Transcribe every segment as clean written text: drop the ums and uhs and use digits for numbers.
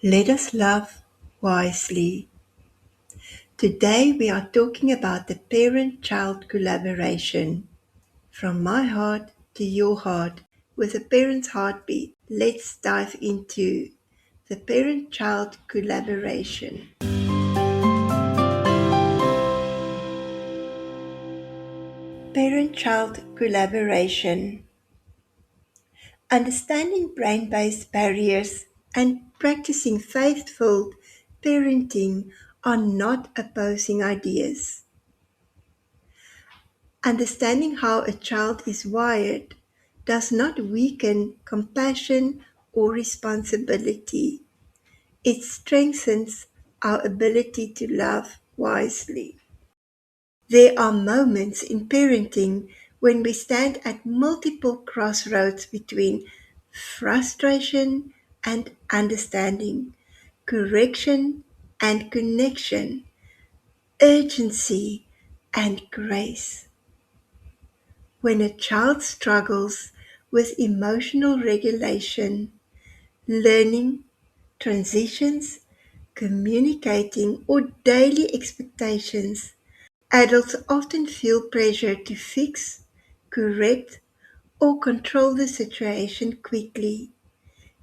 Let us love wisely. Today we are talking about the parent-child collaboration. From my heart to your heart, with a parent's heartbeat, let's dive into the parent-child collaboration. Parent-child collaboration. Understanding brain-based barriers and practicing faith-filled parenting are not opposing ideas. Understanding how a child is wired does not weaken compassion or responsibility. It strengthens our ability to love wisely. There are moments in parenting when we stand at multiple crossroads between frustration and understanding, correction and connection, urgency and grace. When a child struggles with emotional regulation, learning, transitions, communicating, or daily expectations, adults often feel pressure to fix, correct, or control the situation quickly.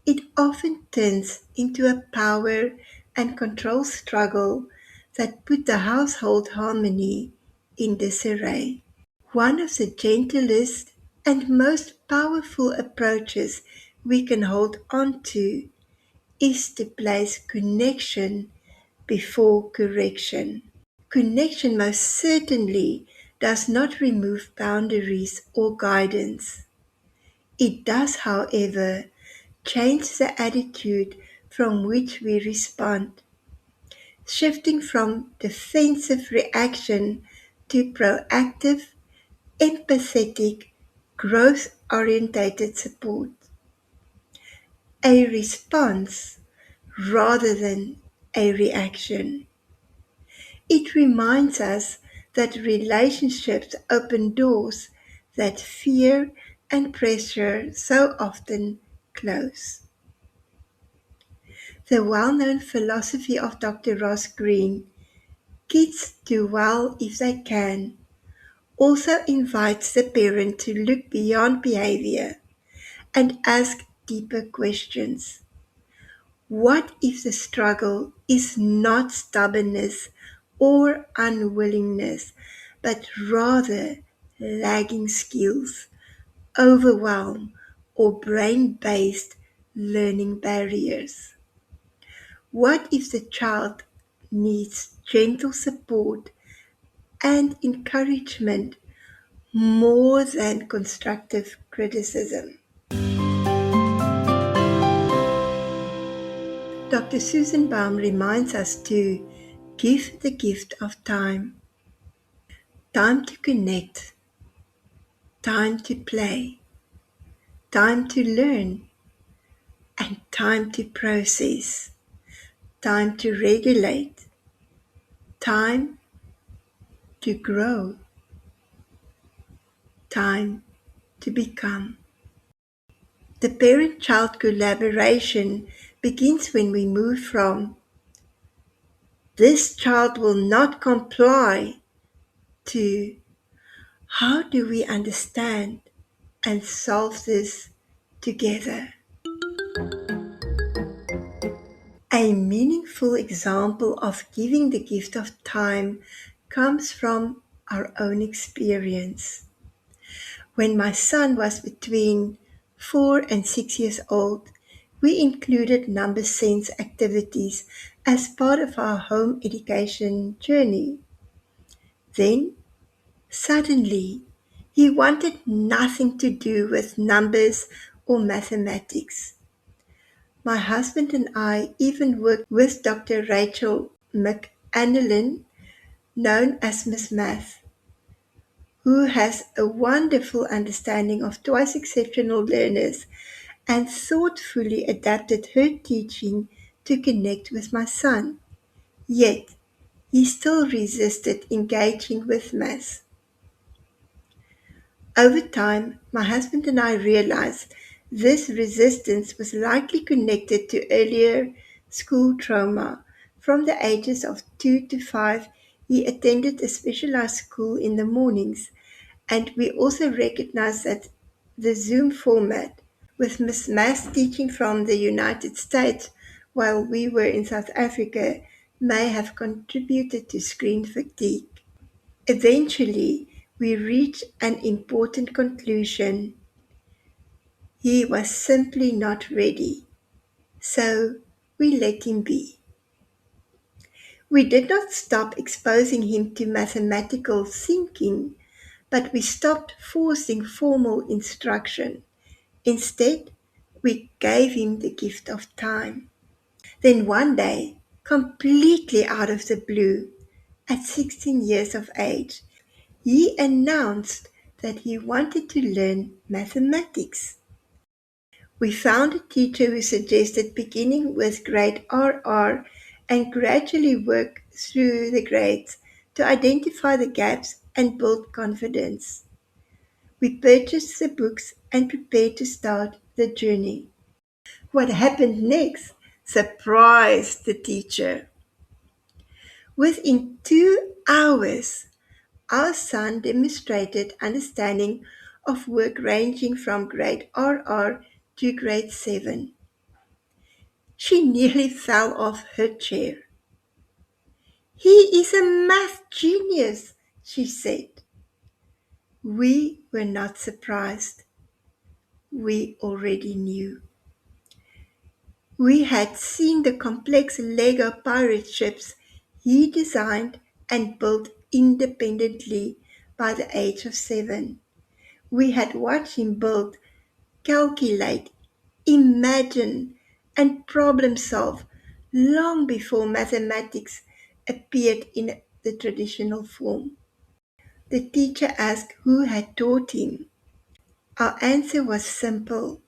It often turns into a power and control struggle that put the household harmony in disarray. One of the gentlest and most powerful approaches we can hold on to is to place connection before correction. Connection most certainly does not remove boundaries or guidance. It does, however, change the attitude from which we respond, shifting from defensive reaction to proactive, empathetic, growth-oriented support. A response rather than a reaction. It reminds us that relationships open doors that fear and pressure so often close. The well-known philosophy of Dr. Ross Greene, "Kids do well if they can," also invites the parent to look beyond behavior and ask deeper questions. What if the struggle is not stubbornness or unwillingness, but rather lagging skills, overwhelm, or brain-based learning barriers? What if the child needs gentle support and encouragement more than constructive criticism? Dr. Susan Baum reminds us to give the gift of time. Time to connect, time to play, time to learn, and time to process, time to regulate, time to grow, time to become. The parent-child collaboration begins when we move from "this child will not comply" to "how do we understand and solve this together?" A meaningful example of giving the gift of time comes from our own experience. When my son was between 4 and 6 years old, we included number sense activities as part of our home education journey. Then, suddenly, he wanted nothing to do with numbers or mathematics. My husband and I even worked with Dr. Rachel McAnalyn, known as Miss Math, who has a wonderful understanding of twice exceptional learners, and thoughtfully adapted her teaching to connect with my son. Yet, he still resisted engaging with math. Over time, my husband and I realized this resistance was likely connected to earlier school trauma. From the ages of 2 to 5, he attended a specialized school in the mornings, and we also recognize that the Zoom format, with Miss Mass teaching from the United States while we were in South Africa, may have contributed to screen fatigue. Eventually, we reached an important conclusion. He was simply not ready, so we let him be. We did not stop exposing him to mathematical thinking, but we stopped forcing formal instruction. Instead, we gave him the gift of time. Then one day, completely out of the blue, at 16 years of age, he announced that he wanted to learn mathematics. We found a teacher who suggested beginning with grade RR and gradually work through the grades to identify the gaps and build confidence. We purchased the books and prepared to start the journey. What happened next surprised the teacher. Within 2 hours, our son demonstrated understanding of work ranging from grade RR to grade 7. She nearly fell off her chair. "He is a math genius," she said. We were not surprised. We already knew. We had seen the complex Lego pirate ships he designed and built independently by the age of 7. We had watched him build, calculate, imagine, and problem solve long before mathematics appeared in the traditional form. The teacher asked who had taught him. Our answer was simple.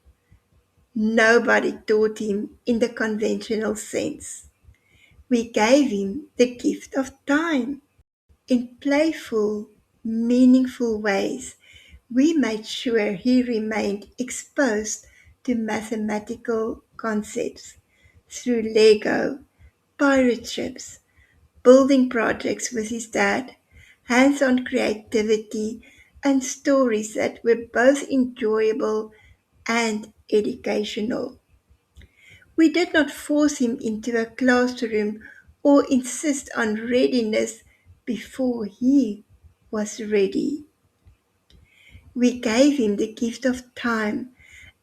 Nobody taught him in the conventional sense. We gave him the gift of time. In playful, meaningful ways, we made sure he remained exposed to mathematical concepts through Lego, pirate ships, building projects with his dad, hands-on creativity, and stories that were both enjoyable and educational. We did not force him into a classroom or insist on readiness before he was ready. We gave him the gift of time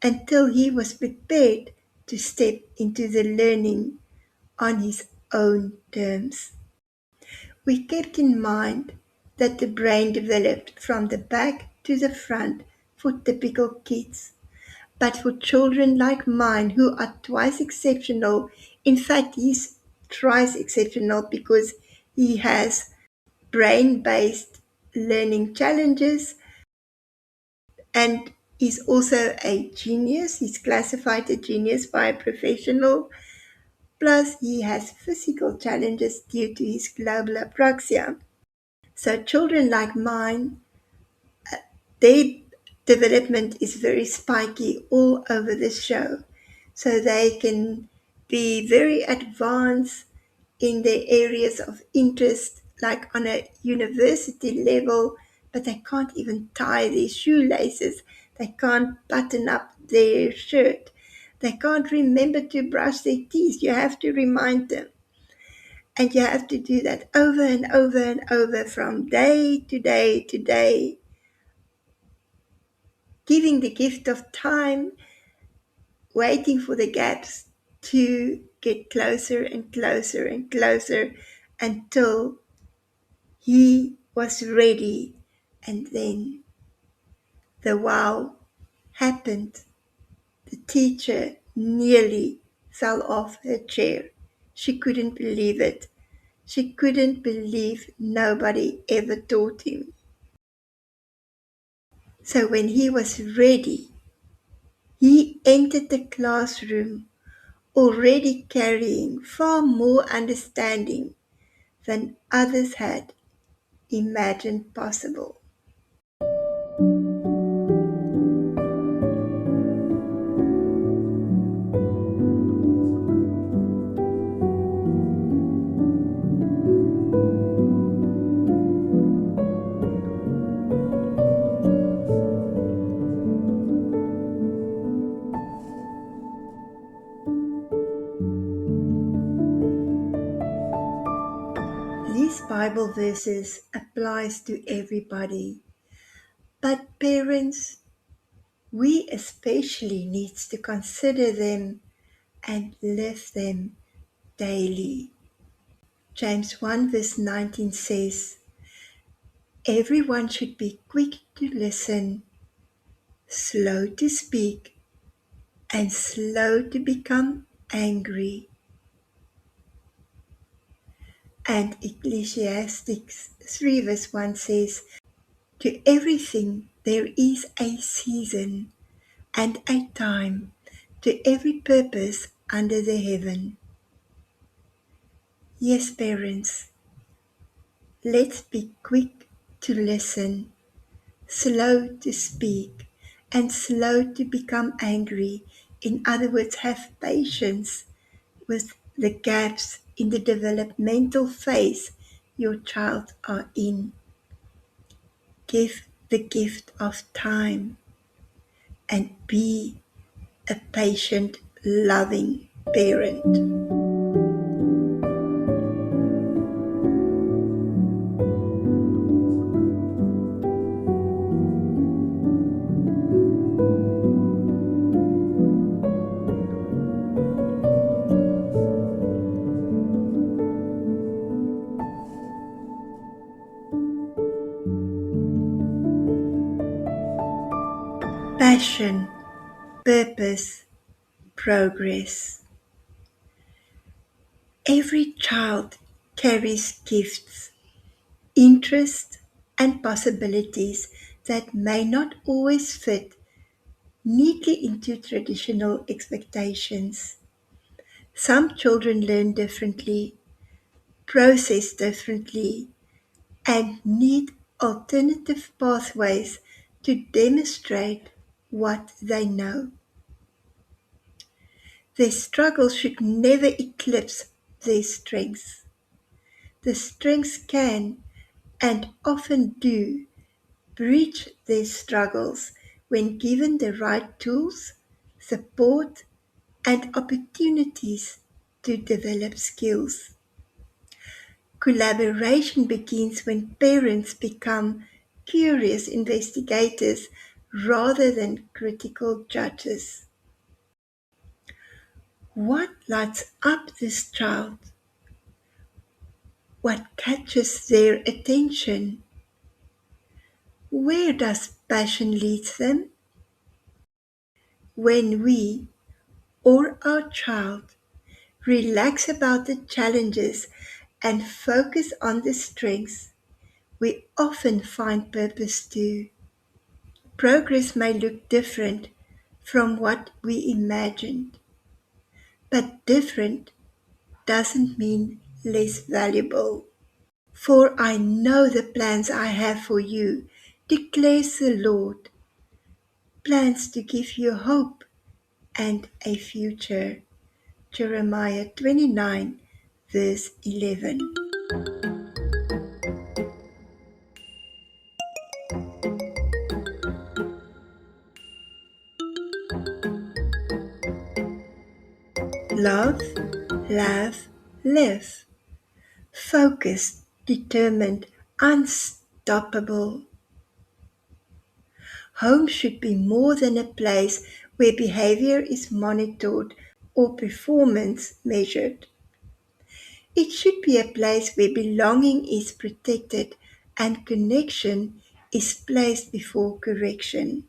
until he was prepared to step into the learning on his own terms. We kept in mind that the brain developed from the back to the front for typical kids. But for children like mine who are twice exceptional, in fact, he's thrice exceptional because he has brain-based learning challenges and he's also a genius. He's classified a genius by a professional. Plus, he has physical challenges due to his global apraxia. So children like mine, their development is very spiky all over the show. So they can be very advanced in their areas of interest, like on a university level, but they can't even tie their shoelaces. They can't button up their shirt. They can't remember to brush their teeth. You have to remind them. And you have to do that over and over and over from day to day to day, giving the gift of time, waiting for the gaps to get closer and closer and closer until he was ready. And then the wow happened. The teacher nearly fell off her chair. She couldn't believe it. She couldn't believe nobody ever taught him. So when he was ready, he entered the classroom already carrying far more understanding than others had imagined possible. Bible verses applies to everybody, but parents, we especially need to consider them and live them daily. James 1 verse 19 says, everyone should be quick to listen, slow to speak, and slow to become angry. And Ecclesiastes 3 verse 1 says, to everything there is a season and a time to every purpose under the heaven. Yes, parents, let's be quick to listen, slow to speak, and slow to become angry. In other words, have patience with the gaps in the developmental phase your child are in. Give the gift of time and be a patient, loving parent. Passion, purpose, progress. Every child carries gifts, interests, and possibilities that may not always fit neatly into traditional expectations. Some children learn differently, process differently, and need alternative pathways to demonstrate what they know. Their struggles should never eclipse their strengths. The strengths can, and often do, breach their struggles when given the right tools, support, and opportunities to develop skills. Collaboration begins when parents become curious investigators rather than critical judges. What lights up this child? What catches their attention? Where does passion lead them? When we, or our child, relax about the challenges and focus on the strengths, we often find purpose too. Progress may look different from what we imagined, but different doesn't mean less valuable. For I know the plans I have for you, declares the Lord, plans to give you hope and a future. Jeremiah 29, verse 11. Love, laugh, live. Focused, determined, unstoppable. Home should be more than a place where behavior is monitored or performance measured. It should be a place where belonging is protected and connection is placed before correction.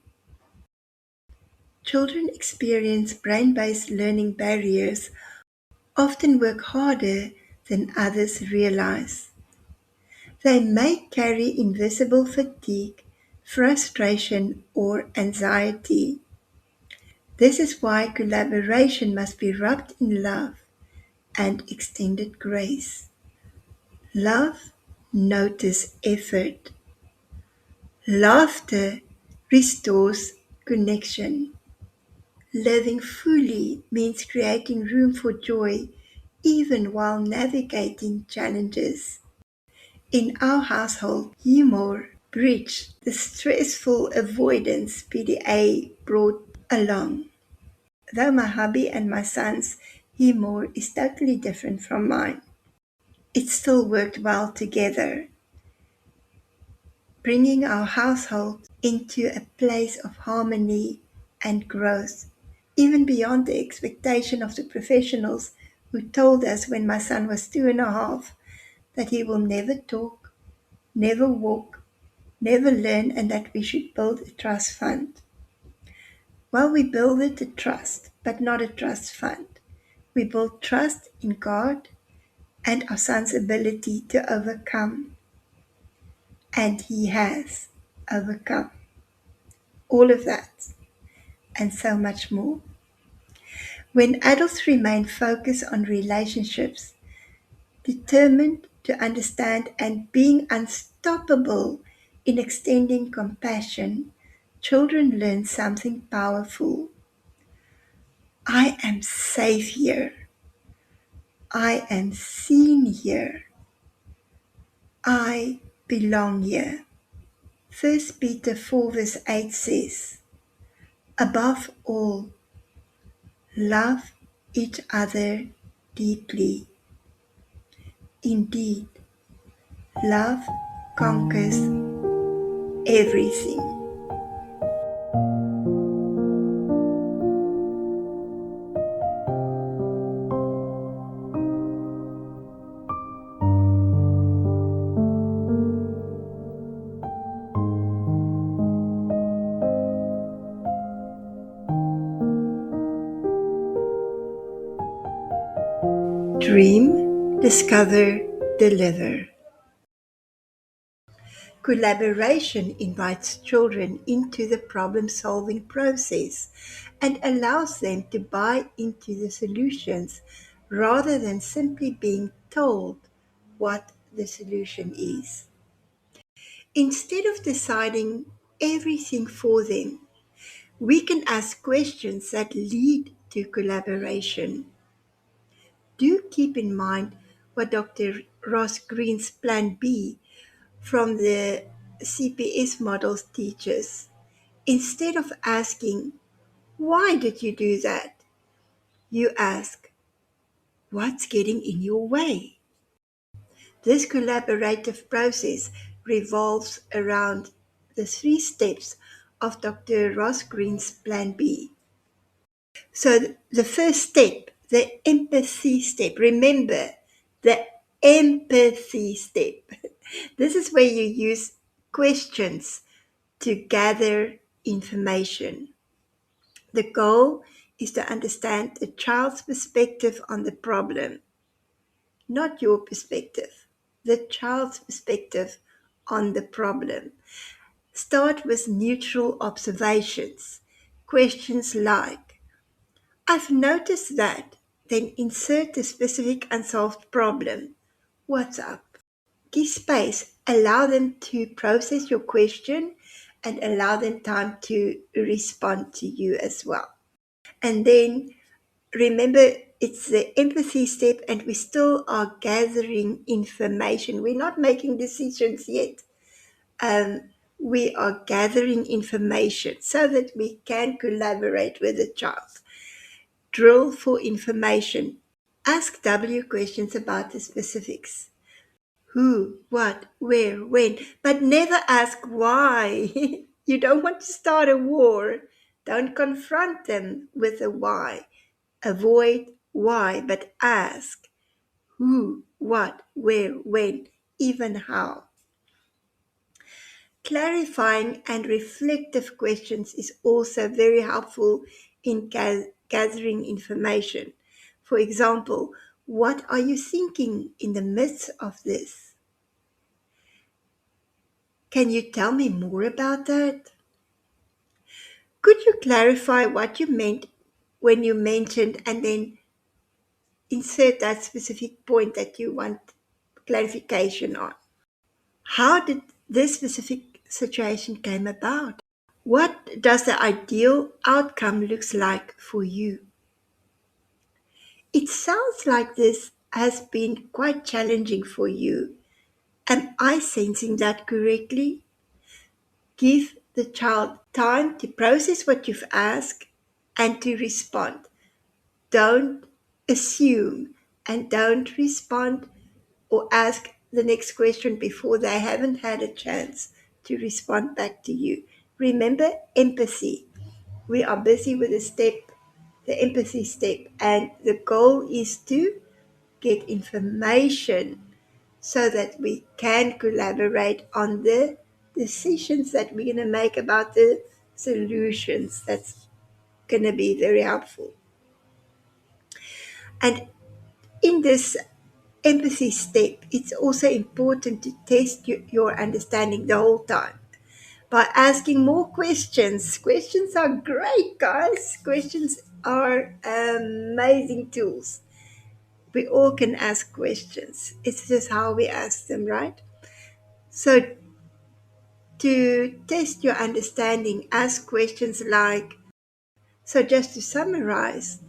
Children experience brain-based learning barriers, often work harder than others realize. They may carry invisible fatigue, frustration, or anxiety. This is why collaboration must be wrapped in love and extended grace. Love, notice effort. Laughter restores connection. Living fully means creating room for joy even while navigating challenges. In our household, humor bridged the stressful avoidance PDA brought along. Though my hubby and my son's humor is totally different from mine. it still worked well together, bringing our household into a place of harmony and growth, even beyond the expectation of the professionals who told us when my son was 2.5 that he will never talk, never walk, never learn, and that we should build a trust fund. Well, we built a trust, but not a trust fund. We built trust in God and our son's ability to overcome. And he has overcome all of that and so much more. When adults remain focused on relationships, determined to understand and being unstoppable in extending compassion, children learn something powerful. I am safe here. I am seen here. I belong here. 1 Peter 4 verse 8 says, above all, love each other deeply. Indeed, love conquers everything. Dream, discover, deliver. Collaboration invites children into the problem-solving process and allows them to buy into the solutions rather than simply being told what the solution is. Instead of deciding everything for them, we can ask questions that lead to collaboration. Do keep in mind what Dr. Ross Green's Plan B from the CPS models teaches. Instead of asking, why did you do that? You ask, what's getting in your way? This collaborative process revolves around the 3 steps of Dr. Ross Green's Plan B. So the first step, the empathy step, remember the empathy step. This is where you use questions to gather information. The goal is to understand the child's perspective on the problem, not your perspective, the child's perspective on the problem. Start with neutral observations. Questions like, I've noticed that, then insert the specific unsolved problem. What's up? Give space, allow them to process your question and allow them time to respond to you as well. And then remember, it's the empathy step, and we still are gathering information. We're not making decisions yet. We are gathering information so that we can collaborate with the child. Drill for information. Ask W questions about the specifics. Who, what, where, when, but never ask why. You don't want to start a war. Don't confront them with a why. Avoid why, but ask who, what, where, when, even how. Clarifying and reflective questions is also very helpful in gathering information. For example, what are you thinking in the midst of this? Can you tell me more about that? Could you clarify what you meant when you mentioned, and then insert that specific point that you want clarification on? How did this specific situation came about? What does the ideal outcome looks like for you? It sounds like this has been quite challenging for you. Am I sensing that correctly? Give the child time to process what you've asked and to respond. Don't assume and don't respond or ask the next question before they haven't had a chance to respond back to you. Remember empathy. We are busy with the empathy step, and the goal is to get information so that we can collaborate on the decisions that we're going to make about the solutions. That's going to be very helpful. And in this empathy step, it's also important to test your understanding the whole time by asking more questions. Questions are great, guys. Questions are amazing tools. We all can ask questions. It's just how we ask them, right? So, to test your understanding, ask questions like, so just to summarize,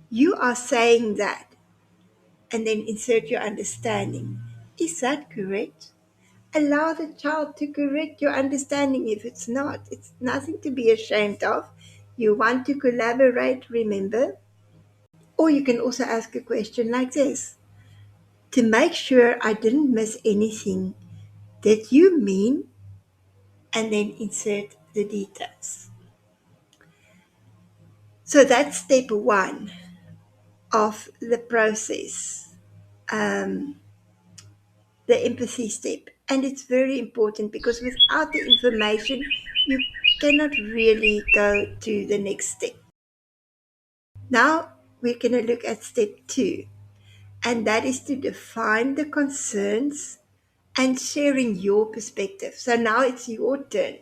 you are saying that, and then insert your understanding. Is that correct? Allow the child to correct your understanding if it's not. It's nothing to be ashamed of. You want to collaborate, remember? Or you can also ask a question like this: to make sure I didn't miss anything, did you mean? And then insert the details. So that's step one of the process, um, the empathy step. And it's very important because without the information, you cannot really go to the next step. Now we're going to look at step two, and that is to define the concerns and sharing your perspective. So now it's your turn.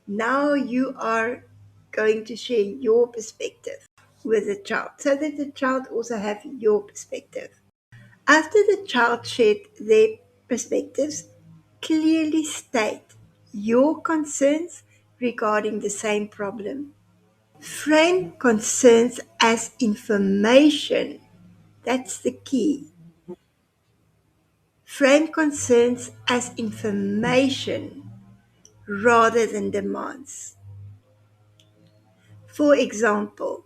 Now you are going to share your perspective with the child so that the child also have your perspective. After the child shared their perspectives, clearly state your concerns regarding the same problem. Frame concerns as information. That's the key. Frame concerns as information rather than demands. For example,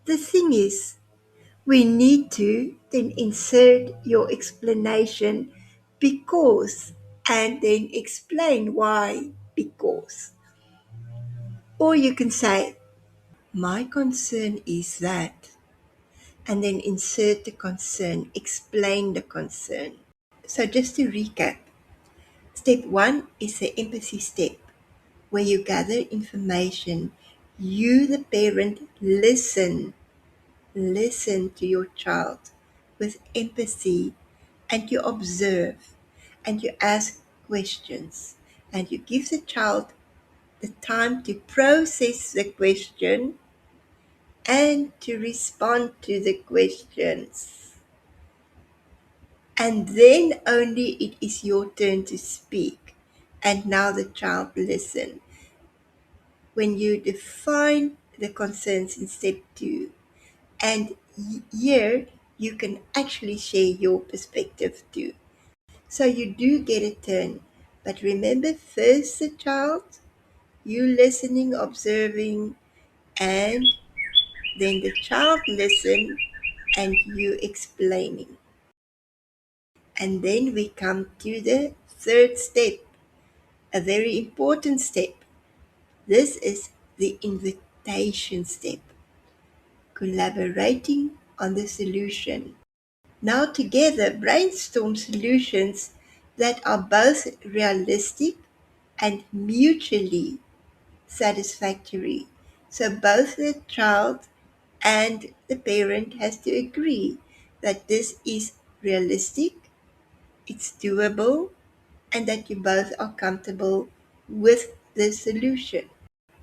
the thing is, we need to then insert your explanation because and then explain why because. Or you can say, my concern is that, and then insert the concern, explain the concern. So just to recap, step one is the empathy step where you gather information. You, the parent, listen to your child with empathy, and you observe and you ask questions and you give the child the time to process the question and to respond to the questions. And then only it is your turn to speak. And now the child listen. When you define the concerns in step two, and here you can actually share your perspective too. So you do get a turn. But remember, first the child, you listening, observing, and then the child listen and you explaining. And then we come to the third step, a very important step. This is the invitation step, collaborating on the solution. Now together brainstorm solutions that are both realistic and mutually satisfactory. So both the child and the parent has to agree that this is realistic, it's doable, and that you both are comfortable with the solution.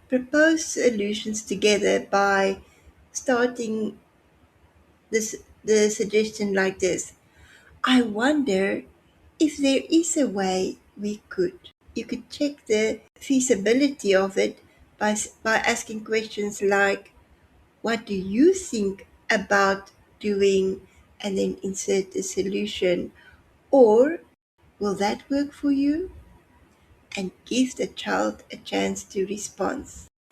Propose solutions together by starting this the suggestion like this. I wonder if there is a way we could. You could check the feasibility of it by asking questions like, what do you think about doing, and then insert the solution, or will that work for you? And give the child a chance to respond.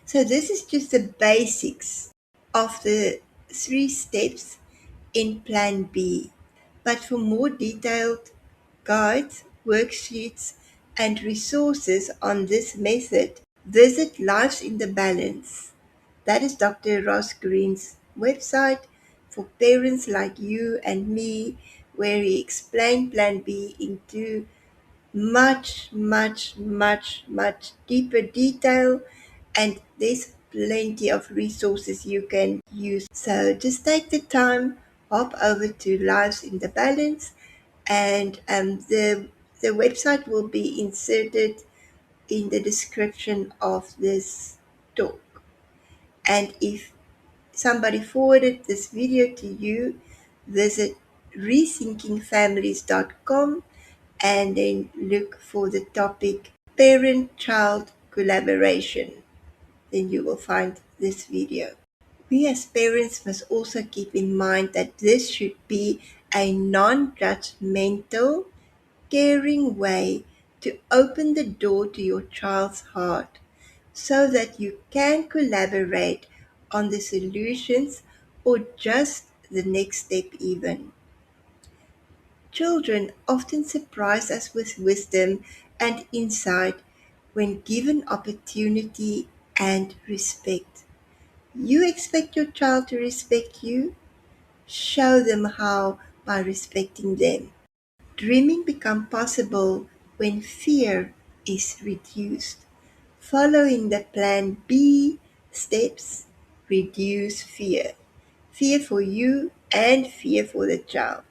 So this is just the basics of the three steps in Plan B. But for more detailed guides, worksheets, and resources on this method, visit Lives in the Balance. That is Dr. Ross Green's website for parents like you and me, where he explained Plan B into much, much, much, much deeper detail, and there's plenty of resources you can use. So just take the time, hop over to Lives in the Balance, and the website will be inserted in the description of this talk. And if somebody forwarded this video to you, visit rethinkingfamilies.com and then look for the topic parent-child collaboration. Then you will find this video. We as parents must also keep in mind that this should be a non-judgmental, caring way to open the door to your child's heart so that you can collaborate on the solutions or just the next step even. Children often surprise us with wisdom and insight when given opportunity and respect. You expect your child to respect you? Show them how by respecting them. Dreaming becomes possible when fear is reduced. Following the Plan B steps, reduce fear. Fear for you and fear for the child.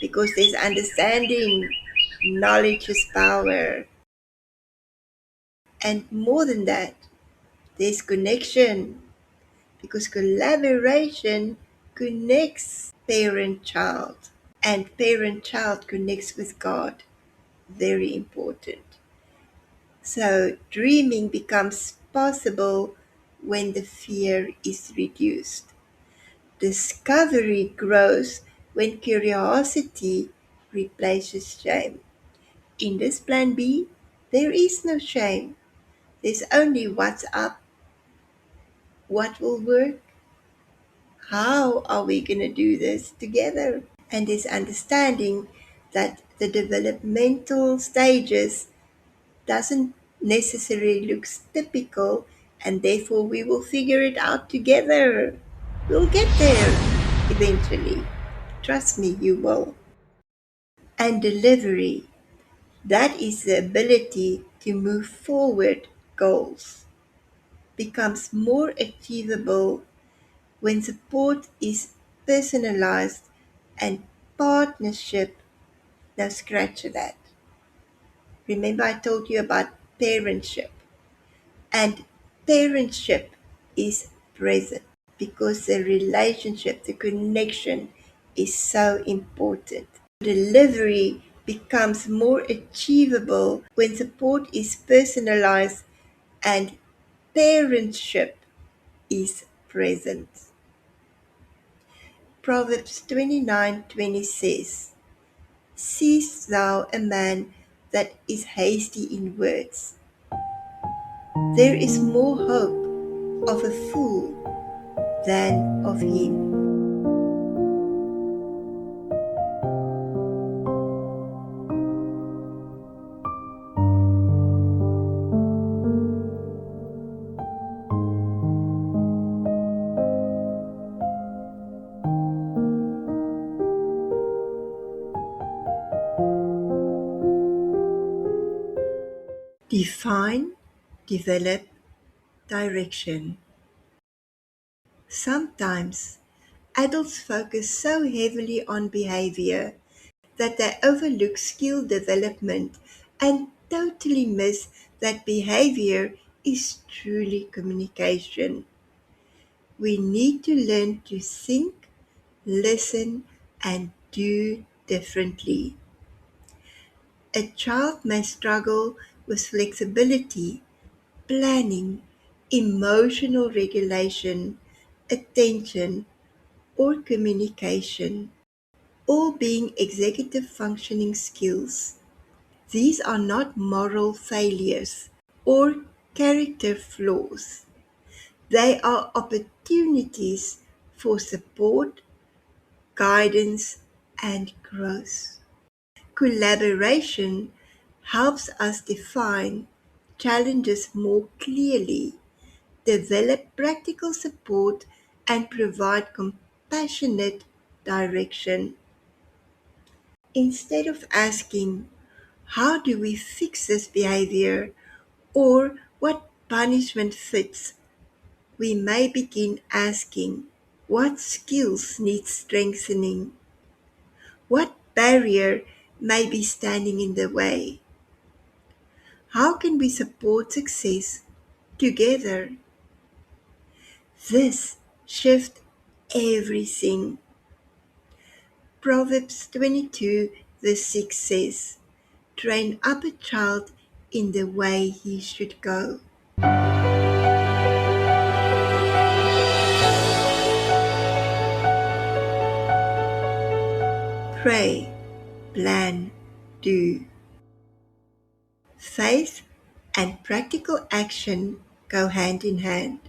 Because there's understanding, knowledge is power. And more than that, there's connection. Because collaboration connects parent-child. And parent-child connects with God. Very important. So dreaming becomes possible when the fear is reduced. Discovery grows when curiosity replaces shame. In this Plan B, there is no shame. There's only what's up, what will work, how are we going to do this together? And this understanding that the developmental stages doesn't necessarily look typical, and therefore we will figure it out together. We'll get there eventually. Trust me, you will. And delivery, that is the ability to move forward goals, becomes more achievable when support is personalized and partnership. Now scratch that. Remember I told you about parentship. And parentship is present because the relationship, the connection is so important. Delivery becomes more achievable when support is personalized and parentship is present. Proverbs 29:20 says, "Seest thou a man that is hasty in words? There is more hope of a fool than of him." Define, develop, direction. Sometimes adults focus so heavily on behavior that they overlook skill development and totally miss that behavior is truly communication. We need to learn to think, listen, and do differently. A child may struggle with flexibility, planning, emotional regulation, attention, or communication, all being executive functioning skills. These are not moral failures or character flaws. They are opportunities for support, guidance, and growth. Collaboration helps us define challenges more clearly, develop practical support, and provide compassionate direction. Instead of asking, "How do we fix this behavior?" or "What punishment fits?" we may begin asking, "What skills need strengthening? What barrier may be standing in the way? How can we support success together?" This shifts everything. Proverbs 22 verse 6 says, "Train up a child in the way he should go." Pray, plan, do. Faith and practical action go hand in hand.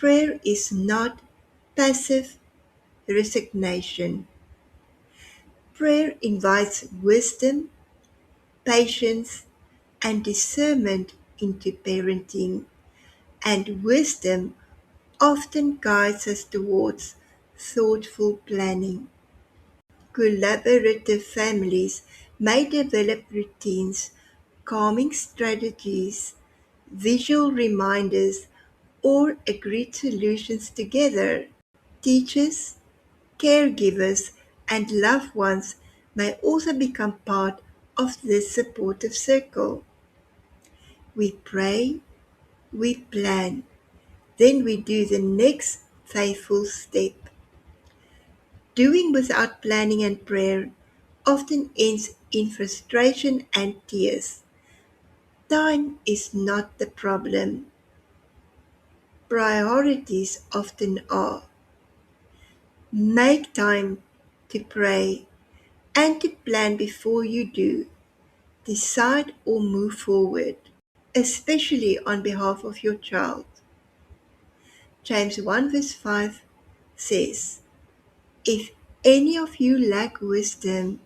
Prayer is not passive resignation. Prayer invites wisdom, patience, and discernment into parenting, and wisdom often guides us towards thoughtful planning. Collaborative families may develop routines, calming strategies, visual reminders, or agreed solutions together. Teachers, caregivers, and loved ones may also become part of this supportive circle. We pray, we plan, then we do the next faithful step. Doing without planning and prayer often ends in frustration and tears. Time is not the problem. Priorities often are. Make time to pray and to plan before you do. Decide or move forward, especially on behalf of your child. James 1 verse 5 says, "If any of you lack wisdom,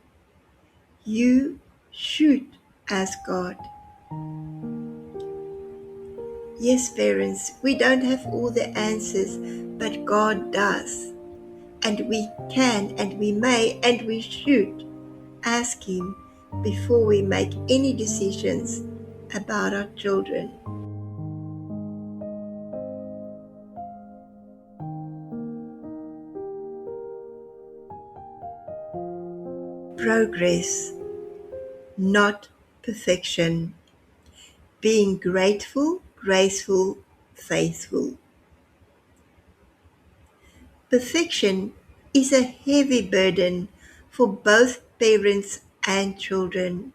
you should ask God." Yes, parents, we don't have all the answers, but God does. And we can and we may and we should ask Him before we make any decisions about our children. Progress, not perfection. Being grateful, graceful, faithful. Perfection is a heavy burden for both parents and children.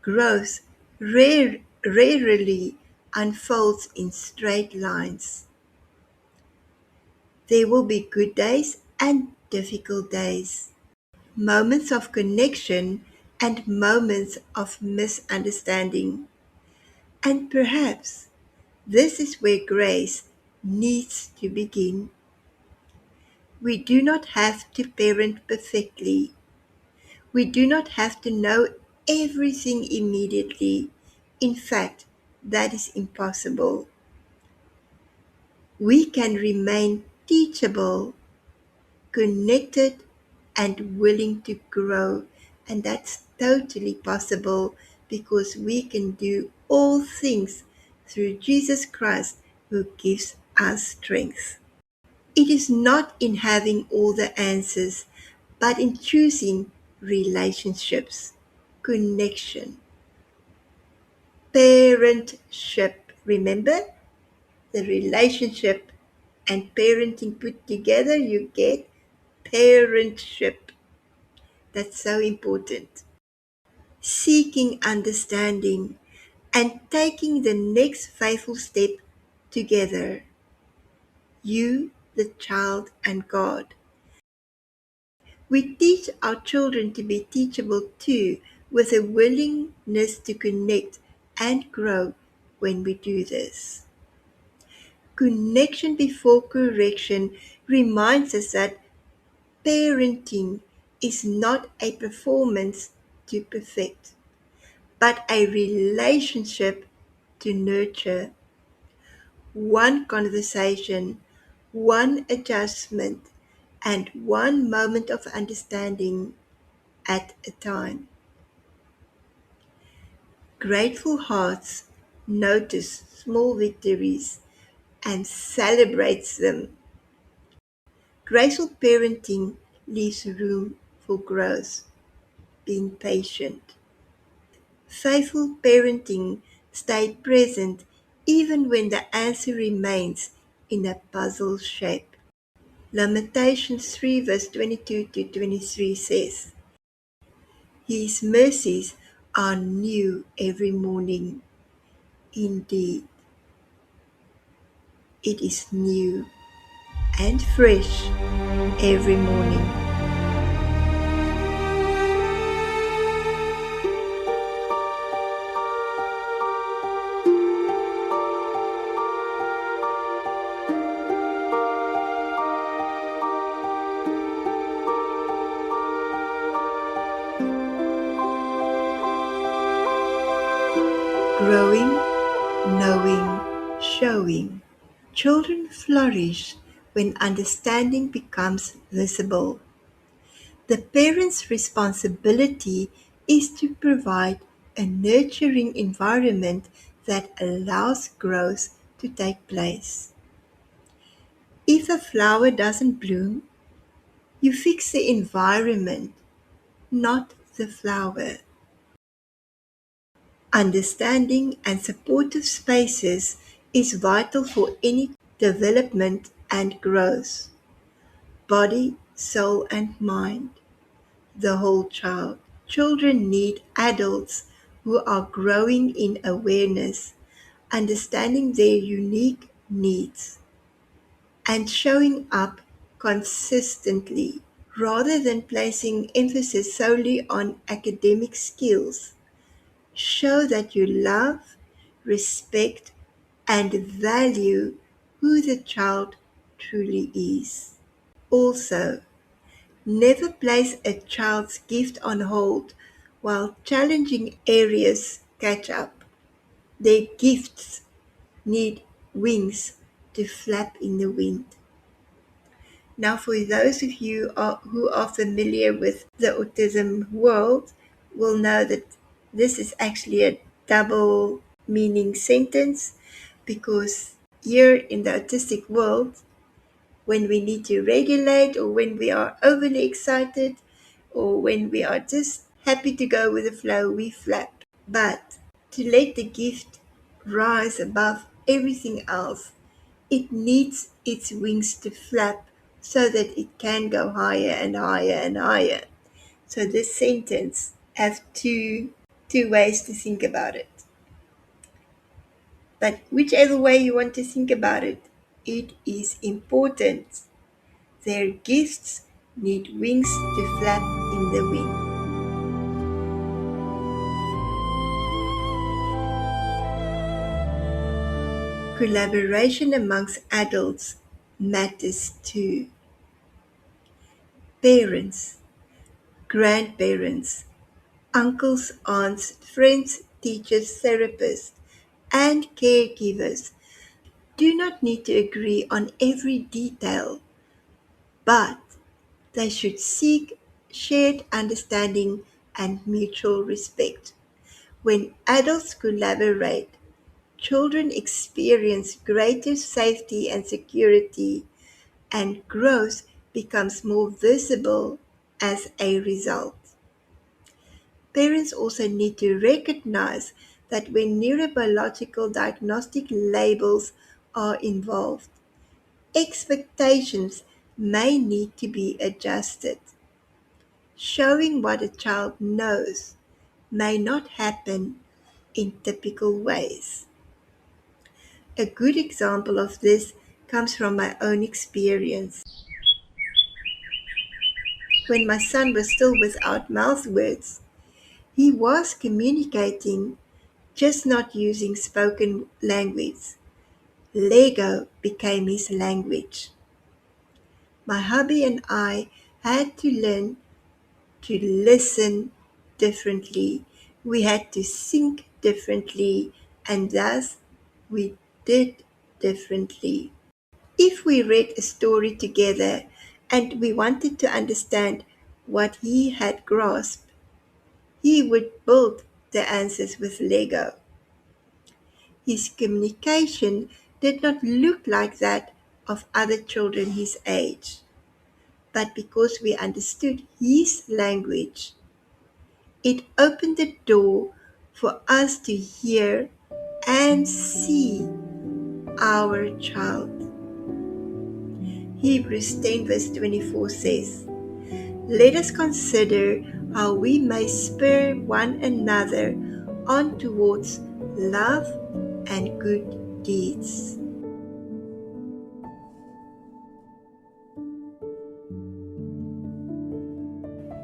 Growth rarely unfolds in straight lines. There will be good days and difficult days, moments of connection and moments of misunderstanding. And perhaps this is where grace needs to begin. We do not have to parent perfectly. We do not have to know everything immediately. In fact, that is impossible. We can remain teachable, connected, and willing to grow. And that's totally possible because we can do all things through Jesus Christ who gives us strength. It is not in having all the answers, but in choosing relationships, connection, parentship. Remember, the relationship and parenting put together, you get parentship. That's so important. Seeking understanding and taking the next faithful step together. You, the child, and God. We teach our children to be teachable too, with a willingness to connect and grow when we do this. Connection before correction reminds us that Parenting is not a performance to perfect, but a relationship to nurture. One conversation, one adjustment, and one moment of understanding at a time. Grateful hearts notice small victories and celebrates them. Graceful parenting leaves room for growth, being patient. Faithful parenting stays present even when the answer remains in a puzzle shape. Lamentations 3 verse 22 to 23 says, His mercies are new every morning. Indeed, it is new and fresh every morning. Growing, knowing, showing. Children flourish when understanding becomes visible. The parent's responsibility is to provide a nurturing environment that allows growth to take place. If a flower doesn't bloom, you fix the environment, not the flower. Understanding and supportive spaces is vital for any development and growth. Body, soul, and mind, the whole child. Children need adults who are growing in awareness, understanding their unique needs, and showing up consistently. Rather than placing emphasis solely on academic skills, show that you love, respect, and value who the child truly is. Also, never place a child's gift on hold while challenging areas catch up. Their gifts need wings to flap in the wind. Now, for those of you who are familiar with the autism world, will know that this is actually a double meaning sentence, because here in the autistic world, when we need to regulate, or when we are overly excited, or when we are just happy to go with the flow, we flap. But to let the gift rise above everything else, it needs its wings to flap so that it can go higher and higher and higher. So this sentence has two ways to think about it. But whichever way you want to think about it, it is important. Their gifts need wings to flap in the wind. Collaboration amongst adults matters too. Parents, grandparents, uncles, aunts, friends, teachers, therapists, and caregivers do not need to agree on every detail, but they should seek shared understanding and mutual respect. When adults collaborate, children experience greater safety and security, and growth becomes more visible as a result. Parents also need to recognize that when neurobiological diagnostic labels are involved, expectations may need to be adjusted. Showing what a child knows may not happen in typical ways. A good example of this comes from my own experience. When my son was still without mouth words, he was communicating, just not using spoken language. Lego became his language. My hubby and I had to learn to listen differently. We had to think differently, and thus we did differently. If we read a story together and we wanted to understand what he had grasped, he would build the answers with Lego. His communication did not look like that of other children his age, but because we understood his language, it opened the door for us to hear and see our child. Hebrews 10 verse 24 says, "Let us consider how we may spur one another on towards love and good deeds."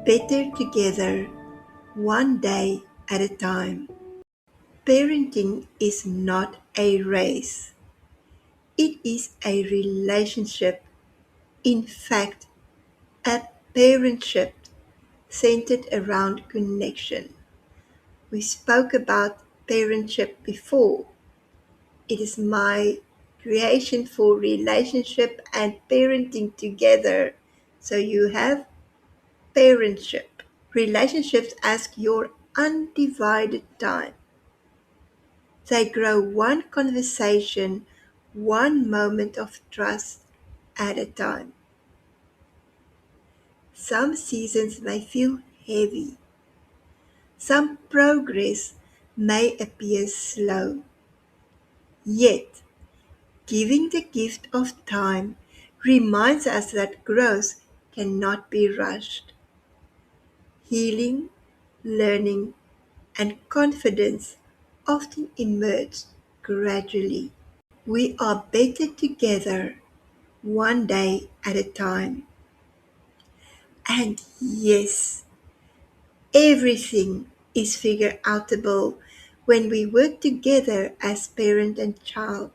Better together, one day at a time. Parenting is not a race. It is a relationship. In fact, a parentship centered around connection. We spoke about parentship before. It is my creation for relationship and parenting together. So you have parentship. Relationships ask your undivided time. They grow one conversation, one moment of trust at a time. Some seasons may feel heavy. Some progress may appear slow. Yet, giving the gift of time reminds us that growth cannot be rushed. Healing, learning, and confidence often emerge gradually. We are better together, one day at a time. And yes, everything is figure outable when we work together as parent and child,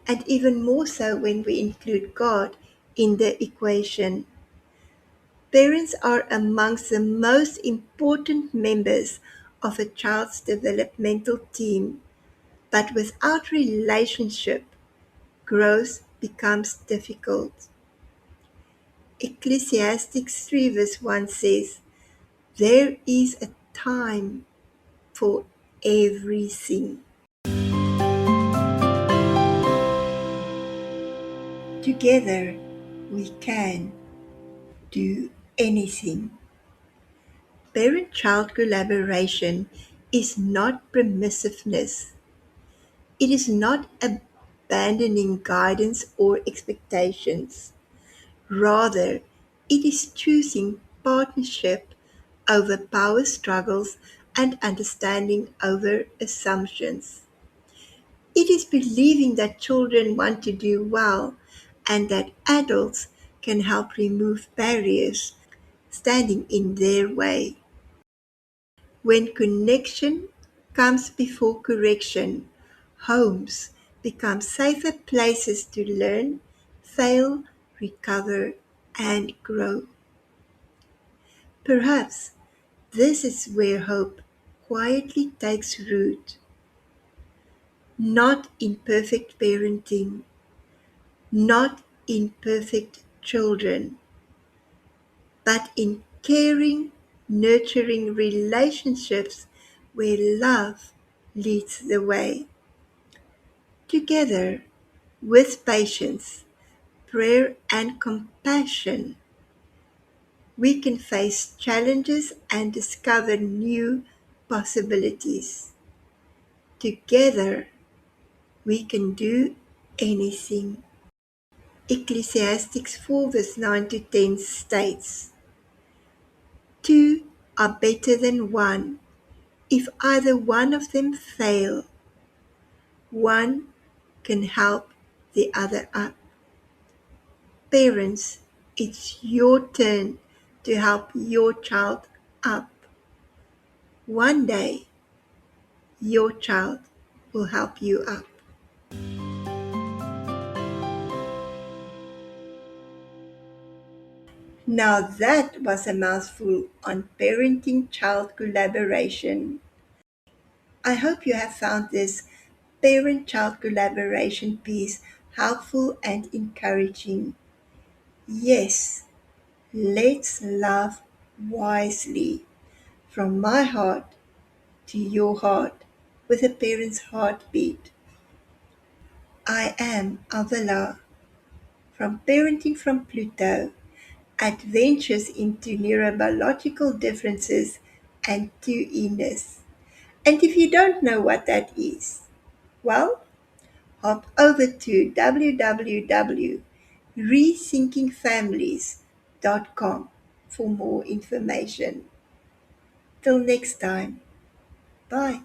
and even more so when we include God in the equation. Parents are amongst the most important members of a child's developmental team, but without relationship, growth becomes difficult. Ecclesiastes 3 verse 1 says, "There is a time for everything." Together we can do anything. Parent-child collaboration is not permissiveness. It is not abandoning guidance or expectations. Rather, it is choosing partnership over power struggles and understanding over assumptions. It is believing that children want to do well and that adults can help remove barriers standing in their way. When connection comes before correction, homes become safer places to learn, fail, recover, and grow. Perhaps this is where hope quietly takes root, not in perfect parenting, not in perfect children, but in caring, nurturing relationships where love leads the way. Together, with patience, prayer, and compassion, we can face challenges and discover new possibilities. Together, we can do anything. Ecclesiastes 4 verse 9 to 10 states, "Two are better than one. If either one of them fail, one can help the other up." Parents, it's your turn to help your child up. One day, your child will help you up. Now that was a mouthful on parenting-child collaboration. I hope you have found this parent-child collaboration piece helpful and encouraging. Yes, let's love wisely. From my heart to your heart, with a parent's heartbeat. I am Ah Willa, from Parenting from Pluto, Adventures into Neurobiological Differences and 2E-ness. And if you don't know what that is, well, hop over to www.rethinkingfamilies.com for more information. Till next time, bye.